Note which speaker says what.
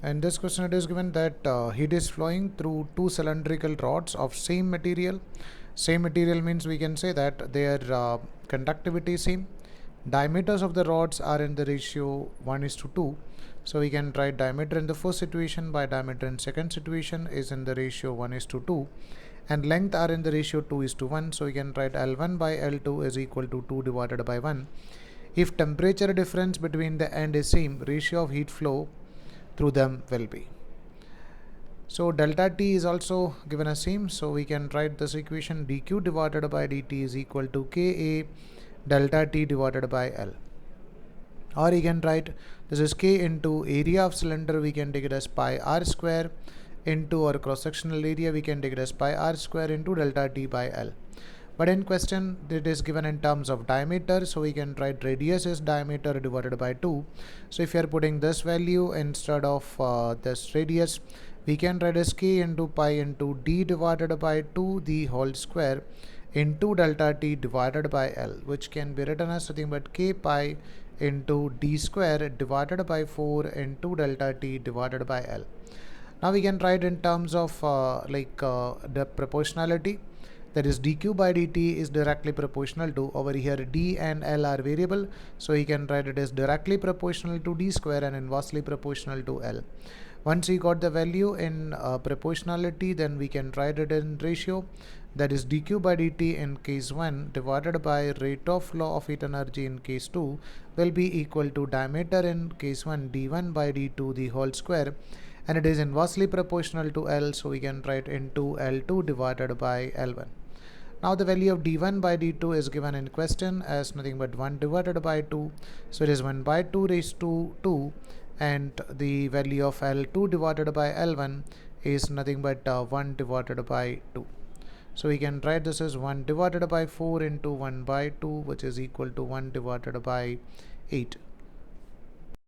Speaker 1: In this question it is given that heat is flowing through two cylindrical rods of same material. Same material means we can say that their conductivity is same. Diameters of the rods are in the ratio 1:2. So we can write diameter in the first situation by diameter in second situation is in the ratio 1:2, and length are in the ratio 2:1. So we can write L1 by L2 is equal to 2 divided by 1. If temperature difference between the end is same, ratio of heat flow through them will be. So delta T is also given as same, so we can write this equation dq divided by dt is equal to Ka delta T divided by L. Or you can write this is K into area of cylinder, we can take it as pi r square, into our cross sectional area we can take it as pi r square into delta T by L. But in question it is given in terms of diameter, so we can write radius is diameter divided by 2. So if you are putting this value instead of this radius, we can write as k into pi into d divided by 2 the whole square into delta T divided by L, which can be written as nothing but k pi into d square divided by 4 into delta T divided by L. Now we can write in terms of the proportionality, that is dq by dt is directly proportional to, over here d and L are variable, so we can write it as directly proportional to d square and inversely proportional to L. Once we got the value in proportionality, then we can write it in ratio, that is dq by dt in case 1 divided by rate of flow of heat energy in case 2 will be equal to diameter in case 1 d1 by d2 the whole square, and it is inversely proportional to L, so we can write into L2 divided by L1. Now the value of d1 by d2 is given in question as nothing but 1 divided by 2, so it is 1 by 2 raised to 2, and the value of L2 divided by L1 is nothing but 1 divided by 2. So we can write this as 1 divided by 4 into 1 by 2, which is equal to 1 divided by 8.